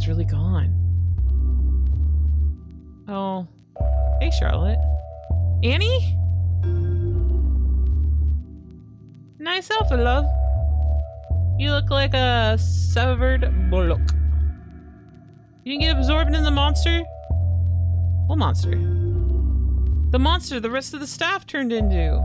everyone's really gone. Oh. Hey, Charlotte. Annie? Nice outfit, love. You look like a severed bullock. You didn't get absorbed in the monster? What monster? The monster the rest of the staff turned into.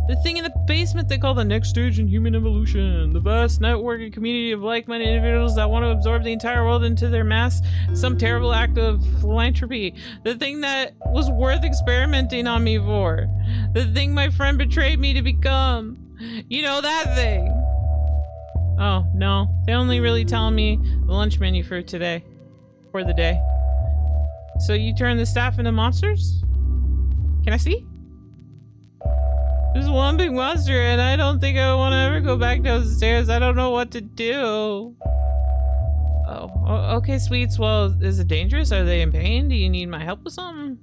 The thing in the basement they call the next stage in human evolution. The vast network and community of like-minded individuals that want to absorb the entire world into their mass. Some terrible act of philanthropy. The thing that was worth experimenting on me for. The thing my friend betrayed me to become. You know, that thing. Oh, no. They only really telling me the lunch menu for today. For the day. So you turn the staff into monsters? Can I see? There's one big monster and I don't think I want to ever go back downstairs. I don't know what to do. Oh, okay, sweets. Well, is it dangerous? Are they in pain? Do you need my help with something?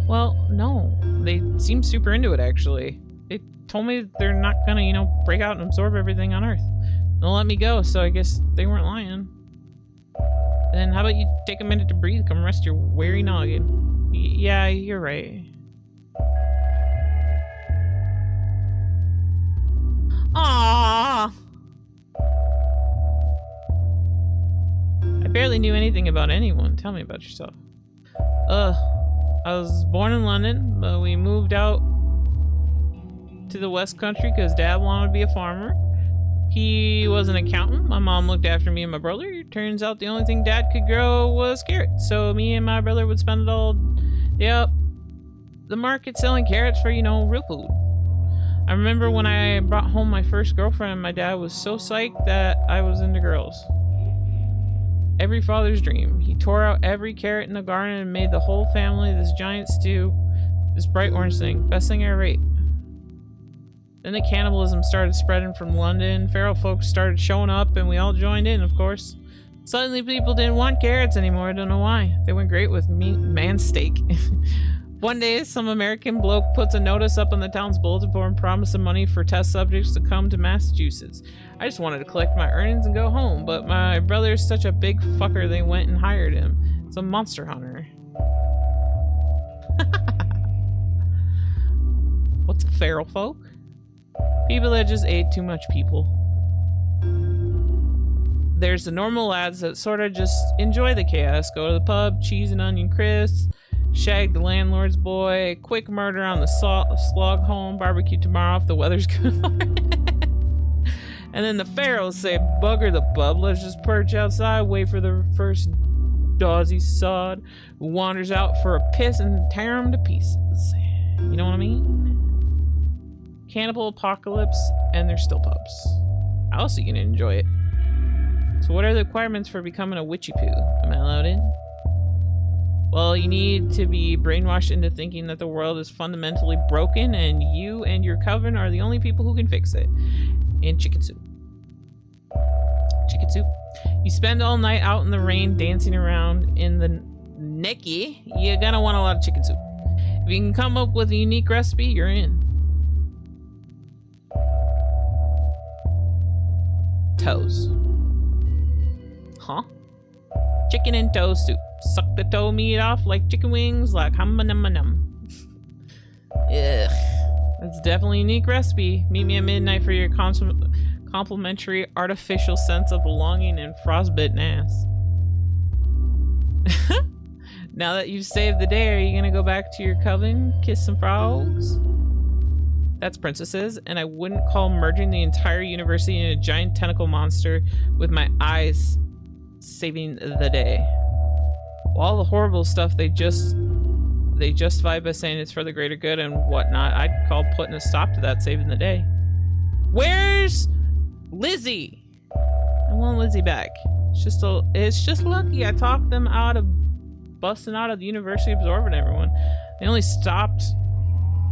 Well, no. They seem super into it, actually. They told me they're not gonna, you know, break out and absorb everything on Earth. They'll let me go, so I guess they weren't lying. Then how about you take a minute to breathe? Come rest your weary noggin. Yeah, you're right. Aww. I barely knew anything about anyone. Tell me about yourself. I was born in London, but we moved out to the West Country because Dad wanted to be a farmer. He was an accountant. My mom looked after me and my brother. Turns out the only thing Dad could grow was carrots. So me and my brother would spend it all the market selling carrots for, you know, real food. I remember when I brought home my first girlfriend, my dad was so psyched that I was into girls. Every father's dream. He tore out every carrot in the garden and made the whole family this giant stew. This bright orange thing. Best thing I ever ate. Then the cannibalism started spreading from London. Feral folks started showing up and we all joined in, of course. Suddenly people didn't want carrots anymore. I don't know why. They went great with meat man steak. One day, some American bloke puts a notice up on the town's bulletin board promising money for test subjects to come to Massachusetts. I just wanted to collect my earnings and go home, but my brother's such a big fucker they went and hired him. It's a monster hunter. What's a feral folk? People that just ate too much people. There's the normal lads that sort of just enjoy the chaos. Go to the pub, cheese and onion crisps. Shag the landlord's boy, quick murder on the slog home, barbecue tomorrow if the weather's good. And then the pharaohs say, bugger the pub, let's just perch outside, wait for the first dawsy sod who wanders out for a piss and tear him to pieces. You know what I mean? Cannibal apocalypse, and there's still pubs. How else are you gonna enjoy it? So what are the requirements for becoming a witchy poo? Am I allowed in? Well, you need to be brainwashed into thinking that the world is fundamentally broken and you and your coven are the only people who can fix it. And chicken soup. Chicken soup. You spend all night out in the rain dancing around in the Nicky. You're gonna want a lot of chicken soup. If you can come up with a unique recipe, you're in. Toes. Huh? Chicken and toe soup. Suck the toe meat off like chicken wings, like hum-a-num-a-num. Ugh. That's definitely a unique recipe. Meet me at midnight for your complimentary artificial sense of belonging and frostbitten ass. Now that you've saved the day, are you gonna go back to your coven, kiss some frogs? That's princesses, and I wouldn't call merging the entire university in a giant tentacle monster with my eyes saving the day. All the horrible stuff they justify by saying it's for the greater good and whatnot. I'd call putting a stop to that saving the day. Where's Lizzie? I want Lizzie back. It's just lucky I talked them out of busting out of the university, absorbing everyone. They only stopped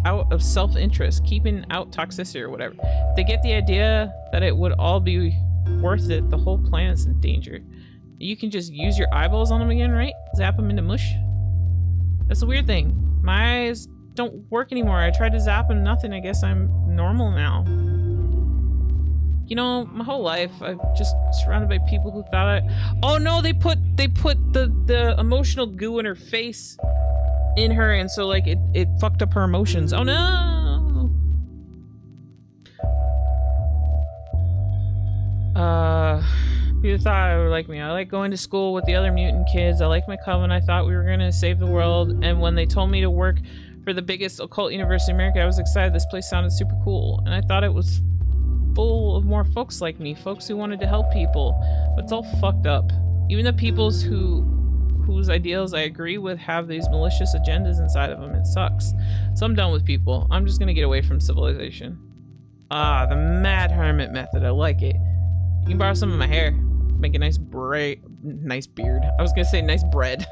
out of self-interest, keeping out toxicity or whatever. They get the idea that it would all be worth it. The whole planet's in danger. You can just use your eyeballs on them again, right? Zap them into mush. That's the weird thing. My eyes don't work anymore. I tried to zap them, nothing. I guess I'm normal now. you know, my whole life I've just surrounded by people who thought oh no, they put the emotional goo in her face in her, and so like it fucked up her emotions. Oh no. People thought I would like me. I like going to school with the other mutant kids. I like my coven. I thought we were gonna save the world, and when they told me to work for the biggest occult university in America, I was excited. This place sounded super cool, and I thought it was full of more folks like me, folks who wanted to help people. But it's all fucked up. Even the peoples whose ideals I agree with have these malicious agendas inside of them. It sucks. So I'm done with people. I'm just gonna get away from civilization. Ah, the Mad Hermit method. I like it. You can borrow some of my hair. Make a nice nice beard. I was gonna say nice bread.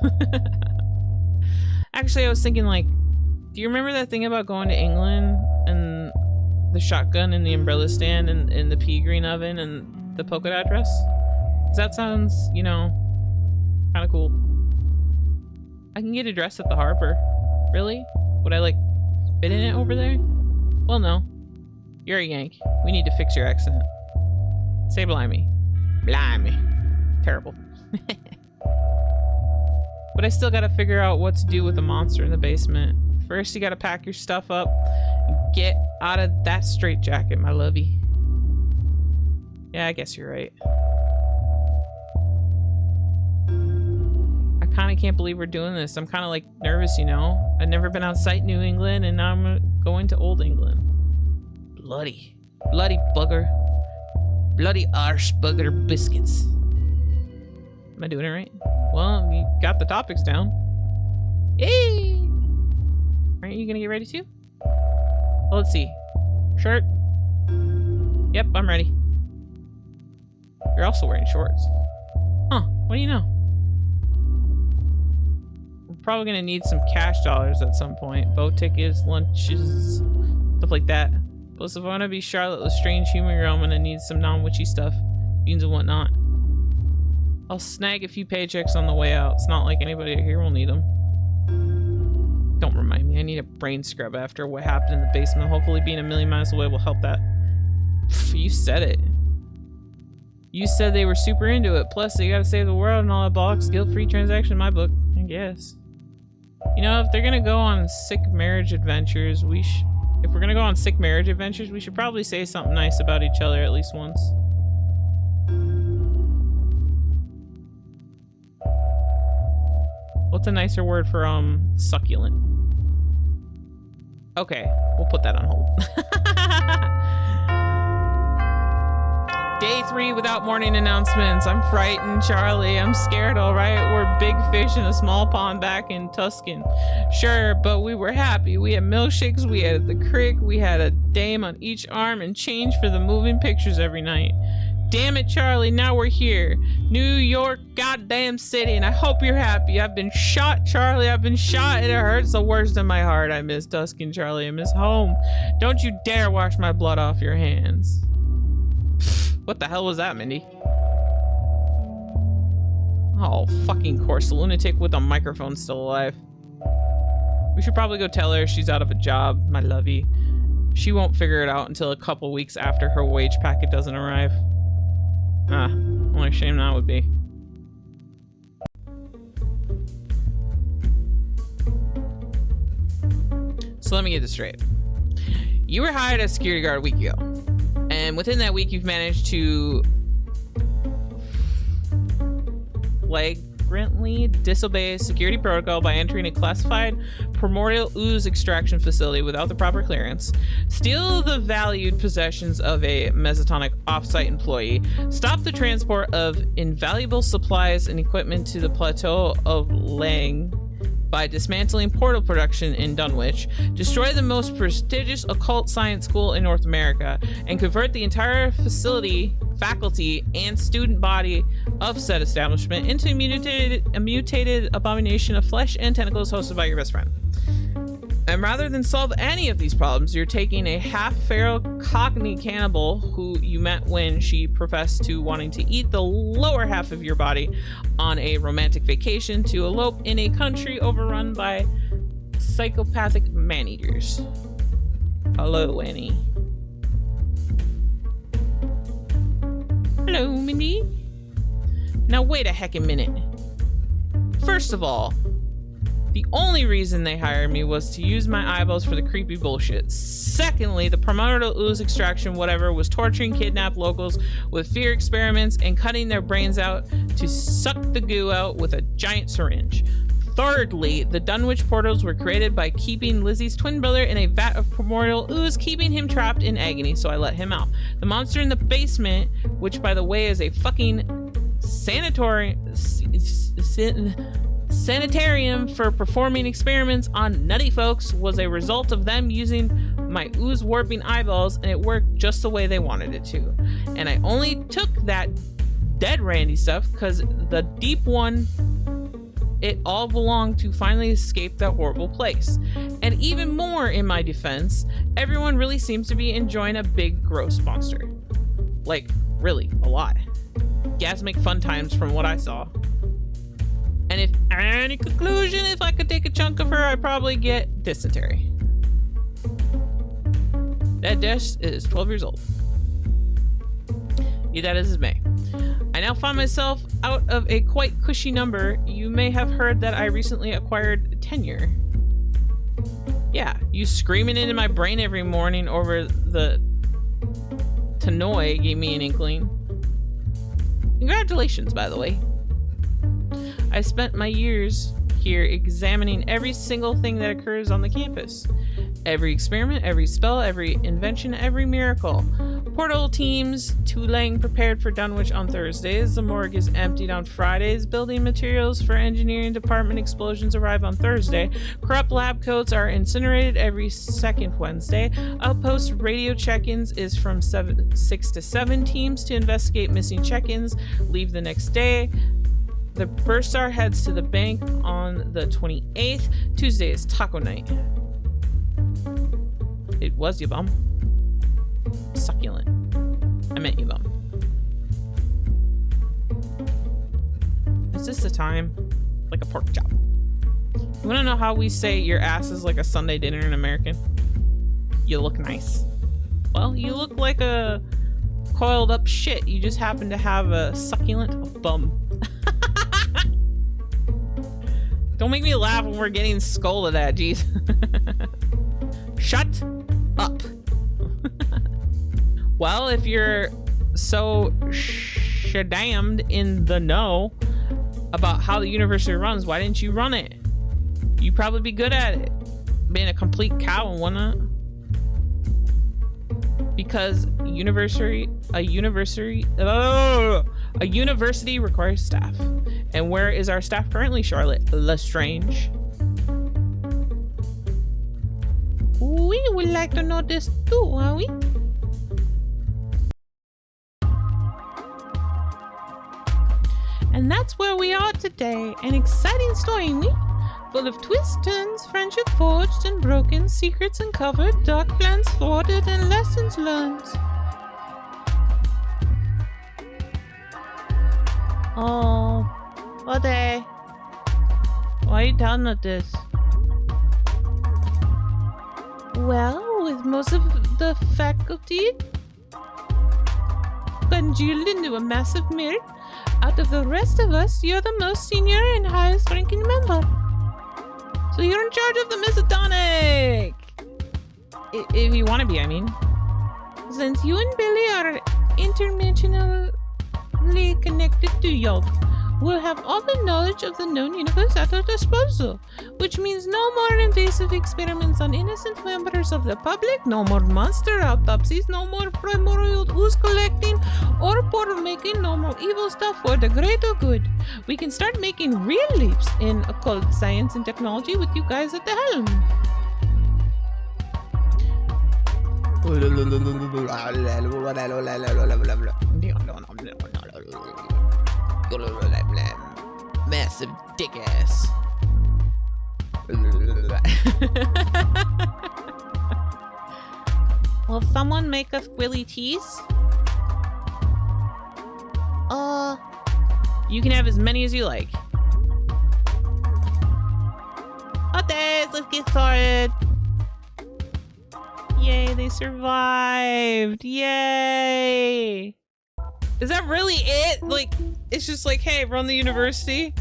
Actually, I was thinking, like, do you remember that thing about going to England and the shotgun and the umbrella stand and the pea green oven and the polka dot dress? 'Cause that sounds, you know, kind of cool. I can get a dress at the harbor. Really? Would I, like, fit in it over there? Well, no. You're a Yank. We need to fix your accent. Say blimey. Blimey. Terrible. But I still gotta figure out what to do with the monster in the basement. First, you gotta pack your stuff up and get out of that straitjacket, my lovey. Yeah, I guess you're right. I kinda can't believe we're doing this. I'm kinda, like, nervous, you know? I've never been outside New England, and now I'm going to Old England. Bloody. Bloody bugger. Bloody arse bugger biscuits. Am I doing it right? Well, you got the topics down. Yay! Aren't you gonna get ready too? Well, let's see. Shirt. Yep, I'm ready. You're also wearing shorts. Huh, what do you know? We're probably gonna need some cash dollars at some point. Boat tickets, lunches, stuff like that. Plus, if I want to be Charlotte Lestrange human girl, I'm gonna need some non-witchy stuff. Beans and whatnot. I'll snag a few paychecks on the way out. It's not like anybody here will need them. Don't remind me. I need a brain scrub after what happened in the basement. Hopefully being a million miles away will help that. Pff, you said it. You said they were super into it. Plus, they gotta save the world and all that bollocks. Guilt-free transaction in my book, I guess. You know, if they're gonna go on sick marriage adventures, if we're gonna go on sick marriage adventures, we should probably say something nice about each other at least once. What's a nicer word for, succulent? Okay, we'll put that on hold. Day 3 without morning announcements. I'm frightened, Charlie. I'm scared, alright? We're big fish in a small pond back in Tuscan. Sure, but we were happy. We had milkshakes, we had the crick, we had a dame on each arm, and change for the moving pictures every night. Damn it, Charlie, now we're here. New York goddamn city, and I hope you're happy. I've been shot, Charlie. I've been shot, and it hurts the worst in my heart. I miss Tuscan, Charlie. I miss home. Don't you dare wash my blood off your hands. What the hell was that, Mindy? Oh, fucking course. The lunatic with a microphone's still alive. We should probably go tell her she's out of a job, my lovey. She won't figure it out until a couple weeks after her wage packet doesn't arrive. Ah, what a shame that would be. So let me get this straight. You were hired as security guard a week ago. And within that week, you've managed to flagrantly disobey security protocol by entering a classified primordial ooze extraction facility without the proper clearance, steal the valued possessions of a Miskatonic off-site employee, stop the transport of invaluable supplies and equipment to the plateau of Lang by dismantling portal production in Dunwich, destroy the most prestigious occult science school in North America, and convert the entire facility, faculty, and student body of said establishment into a mutated abomination of flesh and tentacles hosted by your best friend. And rather than solve any of these problems, you're taking a half-feral cockney cannibal who you met when she professed to wanting to eat the lower half of your body on a romantic vacation to elope in a country overrun by psychopathic man-eaters. Hello, Annie. Hello, Mindy. Now wait a heckin' minute. First of all, the only reason they hired me was to use my eyeballs for the creepy bullshit. Secondly, the primordial ooze extraction whatever was torturing kidnapped locals with fear experiments and cutting their brains out to suck the goo out with a giant syringe. Thirdly, the Dunwich portals were created by keeping Lizzie's twin brother in a vat of primordial ooze, keeping him trapped in agony, so I let him out. The monster in the basement, which by the way is a fucking sanitarium for performing experiments on nutty folks, was a result of them using my ooze warping eyeballs, and it worked just the way they wanted it to. And I only took that dead Randy stuff because the deep one, it all belonged to finally escape that horrible place. And even more in my defense, everyone really seems to be enjoying a big gross monster. Like, really, a lot. Gasmic fun times from what I saw. And if any conclusion, if I could take a chunk of her, I'd probably get dysentery. That dish is 12 years old. Be that as it may. I now find myself out of a quite cushy number. You may have heard that I recently acquired tenure. Yeah, you screaming into my brain every morning over the Tannoy gave me an inkling. Congratulations, by the way. I spent my years here examining every single thing that occurs on the campus. Every experiment, every spell, every invention, every miracle. Portal teams Tulang prepared for Dunwich on Thursdays. The morgue is emptied on Fridays. Building materials for engineering department explosions arrive on Thursday. Corrupt lab coats are incinerated every second Wednesday. Outpost radio check-ins is from 6 to 7. Teams to investigate missing check-ins leave the next day. The Bursar heads to the bank on the 28th. Tuesday is taco night. It was you bum. Succulent. I meant you bum. Is this the time? Like a pork chop. You wanna know how we say your ass is like a Sunday dinner in American? You look nice. Well, you look like a coiled up shit. You just happen to have a succulent bum. Don't make me laugh when we're getting scolded at, jeez. Shut up. Well, if you're so damned in the know about how the university runs, why didn't you run it? You'd probably be good at it. Being a complete cow and whatnot. Because a university requires staff. And where is our staff currently, Charlotte Lestrange? We would like to know this too, are we? And that's where we are today. An exciting story, we? Full of twists, turns, friendship forged and broken, secrets uncovered, dark plans thwarted, and lessons learned. Oh, what day? Why are you telling us this? Well, with most of the faculty congealed into a massive mirror, out of the rest of us, you're the most senior and highest ranking member. So you're in charge of the Miskatonic! If you want to be, I mean. Since you and Billy are interdimensionally connected to Yog, we'll have all the knowledge of the known universe at our disposal, which means no more invasive experiments on innocent members of the public, no more monster autopsies, no more primordial ooze collecting or portal making, no more evil stuff for the greater good. We can start making real leaps in occult science and technology with you guys at the helm. Massive dick ass. Will someone make us Willy teas? You can have as many as you like. Okay, let's get started. Yay, they survived. Yay. Is that really it? Like, it's just like, hey, run the university.